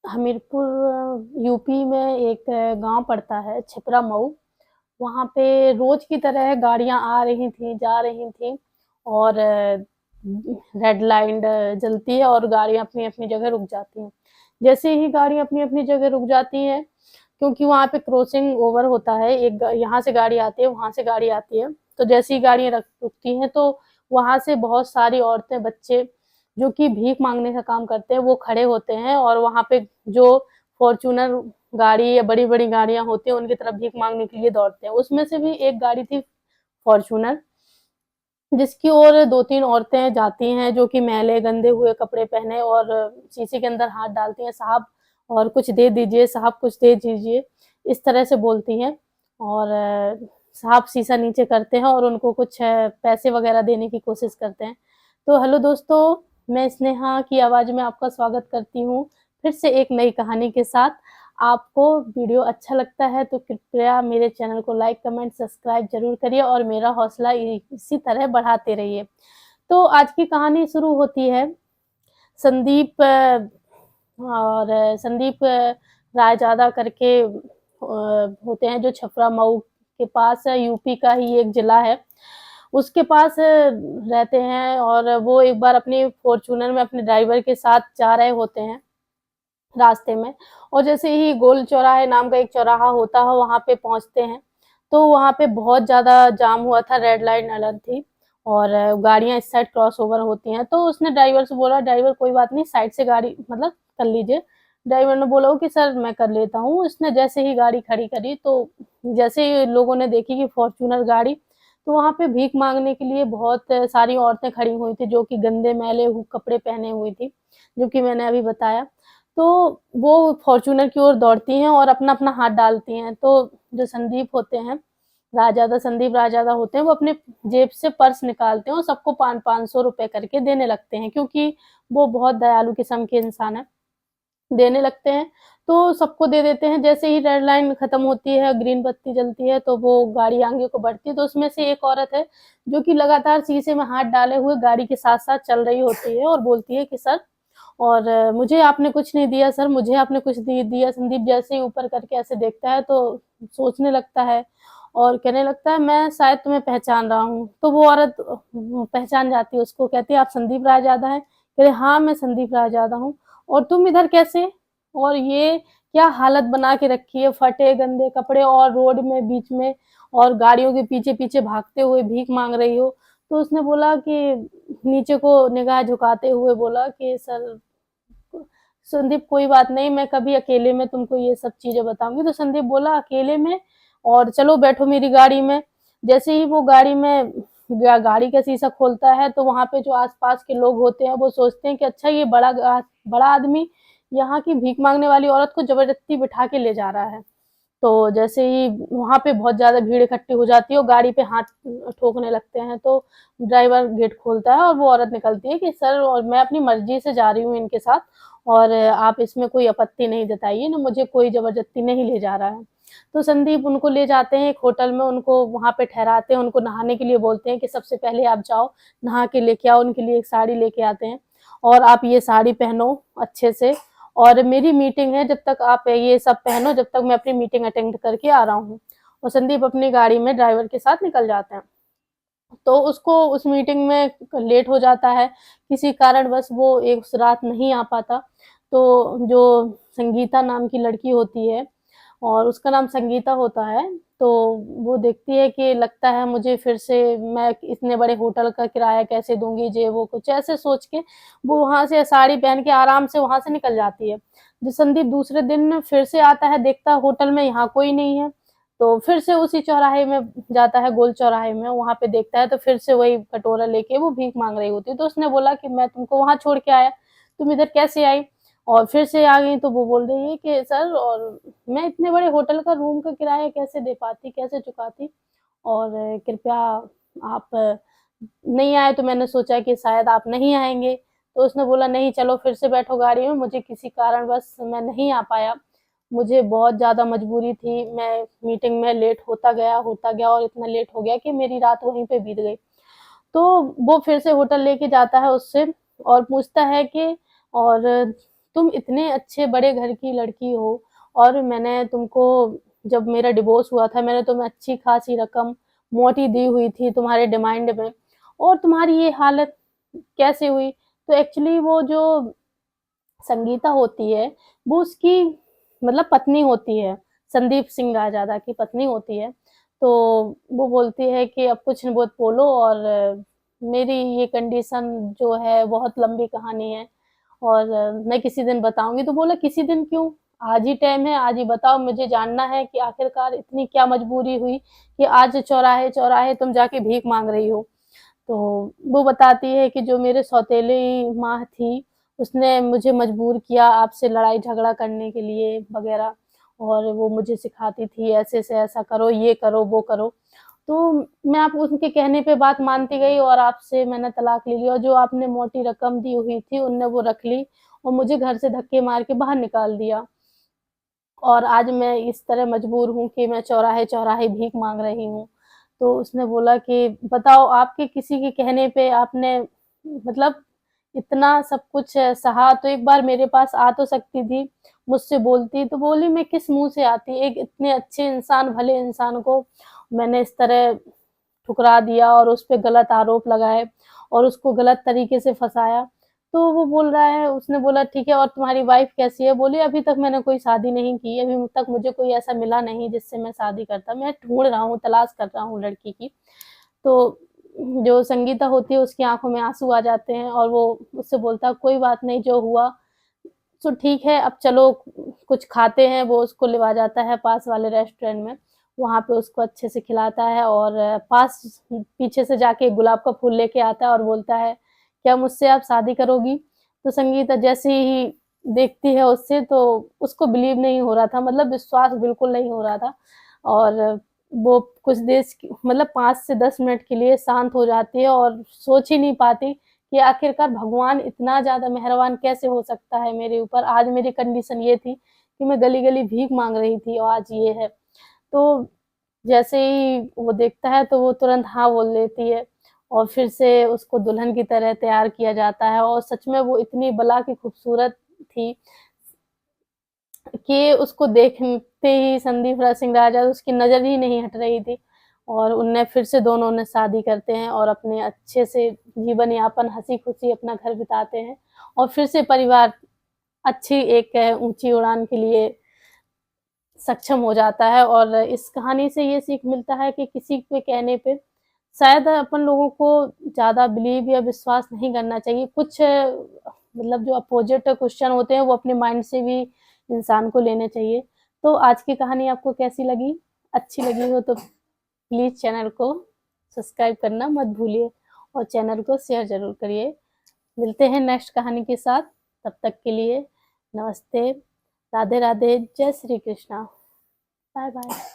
Hamirpur UP में एक गांव पड़ता है छिपरा मऊ। वहाँ पे रोज की तरह गाड़ियां आ रही थी जा रही थी और रेड लाइट जलती है और गाड़ियां अपनी अपनी जगह रुक जाती हैं। जैसे ही गाड़ी अपनी अपनी जगह रुक जाती हैं, क्योंकि वहाँ पे क्रॉसिंग ओवर होता है, यहाँ से गाड़ी आती है वहां से गाड़ी आती है, तो जैसे ही गाड़ियां रुकती हैं तो वहां से बहुत सारी औरतें बच्चे जो कि भीख मांगने का काम करते हैं वो खड़े होते हैं और वहां पे जो फॉर्चूनर गाड़ी या बड़ी बड़ी गाड़ियां होती हैं उनकी तरफ भीख मांगने के लिए दौड़ते हैं। उसमें से भी एक गाड़ी थी फॉर्चूनर, जिसकी ओर दो तीन औरतें जाती हैं जो कि मैले गंदे हुए कपड़े पहने और शीशे के अंदर हाथ डालती हैं, साहब और कुछ दे दीजिए, साहब कुछ दे दीजिए, इस तरह से बोलती हैं। और साहब शीशा नीचे करते हैं और उनको कुछ पैसे वगैरह देने की कोशिश करते हैं। तो हेलो दोस्तों, मैं स्नेहा की आवाज़ में आपका स्वागत करती हूँ फिर से एक नई कहानी के साथ। आपको वीडियो अच्छा लगता है तो कृपया मेरे चैनल को लाइक कमेंट सब्सक्राइब जरूर करिए और मेरा हौसला इसी तरह बढ़ाते रहिए। तो आज की कहानी शुरू होती है। संदीप संदीप रायजादा करके होते हैं, जो छपरा मऊ के पास है, यूपी का ही एक जिला है, उसके पास रहते हैं। और वो एक बार अपनी फॉर्चूनर में अपने ड्राइवर के साथ जा रहे होते हैं रास्ते में, और जैसे ही गोल चौराहे नाम का एक चौराहा होता है वहां पे पहुंचते हैं तो वहां पे बहुत ज्यादा जाम हुआ था, रेड लाइट अलर्ट थी और गाड़ियां इस साइड क्रॉस ओवर होती हैं। तो उसने ड्राइवर से बोला, ड्राइवर कोई बात नहीं साइड से गाड़ी मतलब कर लीजिए। ड्राइवर ने बोला कि सर मैं कर लेता हूँ। उसने जैसे ही गाड़ी खड़ी करी तो जैसे ही लोगों ने देखी कि फॉर्चूनर गाड़ी, तो वहां पे भीख मांगने के लिए बहुत सारी औरतें खड़ी हुई थी जो कि गंदे मैले कपड़े पहने हुई थी, जो कि मैंने अभी बताया। तो वो फॉर्च्यूनर की ओर दौड़ती हैं और अपना अपना हाथ डालती हैं। तो जो संदीप होते हैं, राजादा संदीप राजादा होते हैं, वो अपने जेब से पर्स निकालते हैं और सबको 500-500 रुपए करके देने लगते हैं, क्योंकि वो बहुत दयालु किस्म के इंसान है। देने लगते हैं तो सबको दे देते हैं। जैसे ही रेड लाइन खत्म होती है, ग्रीन बत्ती जलती है, तो वो गाड़ी आगे को बढ़ती है। तो उसमें से एक औरत है जो कि लगातार शीशे में हाथ डाले हुए गाड़ी के साथ साथ चल रही होती है और बोलती है कि सर, और मुझे आपने कुछ नहीं दिया सर, मुझे आपने कुछ नहीं दिया। संदीप जैसे ही ऊपर करके ऐसे देखता है तो सोचने लगता है और कहने लगता है मैं शायद तुम्हें पहचान रहा हूँ। तो वो औरत पहचान जाती है उसको, कहती है आप संदीप रायजादा हैं? कह रहे हाँ मैं संदीप रायजादा हूँ। और तुम इधर कैसे? और ये क्या हालत बना के रखी है, फटे गंदे कपड़े और रोड में बीच में और गाड़ियों के पीछे पीछे भागते हुए भीख मांग रही हो। तो उसने बोला कि नीचे को निगाह झुकाते हुए बोला कि सर, संदीप कोई बात नहीं, मैं कभी अकेले में तुमको ये सब चीजें बताऊंगी। तो संदीप बोला अकेले में, और चलो बैठो मेरी गाड़ी में। जैसे ही वो गाड़ी में गाड़ी का शीशा खोलता है तो वहां पे जो आसपास के लोग होते हैं वो सोचते हैं कि अच्छा ये बड़ा आदमी यहाँ की भीख मांगने वाली औरत को जबरदस्ती बिठा के ले जा रहा है। तो जैसे ही वहां पे बहुत ज्यादा भीड़ इकट्ठी हो जाती है और गाड़ी पे हाथ ठोकने लगते हैं, तो ड्राइवर गेट खोलता है और वो औरत निकलती है कि सर, और मैं अपनी मर्जी से जा रही हूँ इनके साथ और आप इसमें कोई आपत्ति नहीं जताइए ना, मुझे कोई जबरदस्ती नहीं ले जा रहा है। तो संदीप उनको ले जाते हैं एक होटल में, उनको वहां पे ठहराते हैं, उनको नहाने के लिए बोलते हैं कि सबसे पहले आप जाओ नहा के लेके आओ। उनके लिए एक साड़ी लेके आते हैं और आप ये साड़ी पहनो अच्छे से, और मेरी मीटिंग है, जब तक आप ये सब पहनो जब तक मैं अपनी मीटिंग अटेंड करके आ रहा हूँ। और संदीप अपनी गाड़ी में ड्राइवर के साथ निकल जाते हैं। तो उसको उस मीटिंग में लेट हो जाता है, किसी कारणवश वो एक उस रात नहीं आ पाता। तो जो संगीता नाम की लड़की होती है और उसका नाम संगीता होता है, तो वो देखती है कि लगता है मुझे फिर से, मैं इतने बड़े होटल का किराया कैसे दूंगी, जे वो कुछ ऐसे सोच के वो वहां से साड़ी पहन के आराम से वहां से निकल जाती है। जो संदीप दूसरे दिन फिर से आता है, देखता है होटल में यहाँ कोई नहीं है, तो फिर से उसी चौराहे में जाता है, गोल चौराहे में, वहां पे देखता है तो फिर से वही कटोरा लेके वो भीख मांग रही होती है। तो उसने बोला कि मैं तुमको वहां छोड़ के आया, तुम इधर कैसे आई? और फिर से आ गई। तो वो बोल रही है कि सर, और मैं इतने बड़े होटल का रूम का किराया कैसे दे पाती, कैसे चुकाती, और कृपया आप नहीं आए तो मैंने सोचा कि शायद आप नहीं आएंगे। तो उसने बोला नहीं, चलो फिर से बैठो गाड़ी में, मुझे किसी कारणवश मैं नहीं आ पाया, मुझे बहुत ज़्यादा मजबूरी थी, मैं मीटिंग में लेट होता गया और इतना लेट हो गया कि मेरी रात वहीं पे बीत गई। तो वो फिर से होटल लेके जाता है उससे और पूछता है कि, और तुम इतने अच्छे बड़े घर की लड़की हो और मैंने तुमको, जब मेरा डिवोर्स हुआ था, मैंने तुम्हें अच्छी खासी रकम मोटी दी हुई थी तुम्हारे डिमांड में, और तुम्हारी ये हालत कैसे हुई? तो एक्चुअली वो जो संगीता होती है, वो उसकी मतलब पत्नी होती है, संदीप सिंह रायजादा की पत्नी होती है। तो वो बोलती है कि अब कुछ न बहुत बोलो, और मेरी ये कंडीशन जो है बहुत लंबी कहानी है, और मैं किसी दिन बताऊँगी। तो बोला किसी दिन क्यों? आज ही टाइम है, आज ही बताओ, मुझे जानना है कि आखिरकार इतनी क्या मजबूरी हुई कि आज चौराहे-चौराहे तुम जाके भीख माँग रही हो। तो वो बताती है कि जो मेरे सौतेली माँ थी, उसने मुझे मजबूर किया आपसे लड़ाई झगड़ा करने के लिए वगैरह, और वो मुझे सिखाती थी ऐसे से ऐसा करो, ये करो, वो करो। तो मैं आप उनके कहने पे बात मानती गई और आपसे मैंने तलाक ले लिया, और जो आपने मोटी रकम दी हुई थी, उनने वो रख ली और मुझे घर से धक्के मार के बाहर निकाल दिया। और आज मैं इस तरह मजबूर हूँ कि मैं चौराहे-चौराहे भीख माँग रही हूँ। तो उसने बोला कि बताओ, आपके किसी के कहने पे आपने मतलब इतना सब कुछ सहा, तो एक बार मेरे पास आ तो सकती थी, मुझसे बोलती। तो बोली मैं किस मुँह से आती? एक इतने अच्छे इंसान, भले इंसान को मैंने इस तरह ठुकरा दिया और उस पे गलत आरोप लगाए और उसको गलत तरीके से फँसाया। तो वो बोल रहा है, उसने बोला ठीक है, और तुम्हारी वाइफ़ कैसी है? बोली अभी तक मैंने कोई शादी नहीं की, अभी तक मुझे कोई ऐसा मिला नहीं जिससे मैं शादी करता। मैं ढूँढ रहा हूँ, तलाश कर रहा हूँ लड़की की। तो जो संगीता होती है उसकी आँखों में आँसू आ जाते हैं और वो उससे बोलता है कोई बात नहीं, जो हुआ सो ठीक है, अब चलो कुछ खाते हैं। वो उसको लेवा जाता है पास वाले रेस्टोरेंट में, वहाँ पे उसको अच्छे से खिलाता है, और पास पीछे से जाके गुलाब का फूल लेके आता है और बोलता है, "क्या मुझसे आप शादी करोगी?" तो संगीता जैसे ही देखती है उससे, तो उसको बिलीव नहीं हो रहा था, मतलब विश्वास बिल्कुल नहीं हो रहा था, और वो कुछ देर मतलब 5 से 10 मिनट के लिए शांत हो जाती है और सोच ही नहीं पाती कि आखिरकार भगवान इतना ज़्यादा मेहरबान कैसे हो सकता है मेरे ऊपर। आज मेरी कंडीशन ये थी कि मैं गली-गली भीख माँग रही थी और आज ये है। तो जैसे ही वो देखता है तो वो तुरंत हाँ बोल देती है, और फिर से उसको दुल्हन की तरह तैयार किया जाता है, और सच में वो इतनी बला की खूबसूरत थी कि उसको देखते ही संदीप सिंह राजा उसकी नज़र ही नहीं हट रही थी, और उनने फिर से दोनों ने शादी करते हैं और अपने अच्छे से जीवन यापन हँसी-खुशी अपना घर बिताते हैं, और फिर से परिवार अच्छी एक ऊँची उड़ान के लिए सक्षम हो जाता है। और इस कहानी से ये सीख मिलता है कि किसी के कहने पे शायद अपन लोगों को ज़्यादा बिलीव या विश्वास नहीं करना चाहिए। कुछ मतलब जो अपोज़िट क्वेश्चन होते हैं वो अपने माइंड से भी इंसान को लेने चाहिए। तो आज की कहानी आपको कैसी लगी? अच्छी लगी हो तो प्लीज़ चैनल को सब्सक्राइब करना मत भूलिए और चैनल को शेयर ज़रूर करिए। मिलते हैं नेक्स्ट कहानी के साथ, तब तक के लिए नमस्ते, राधे-राधे, जय श्री कृष्णा। Bye bye.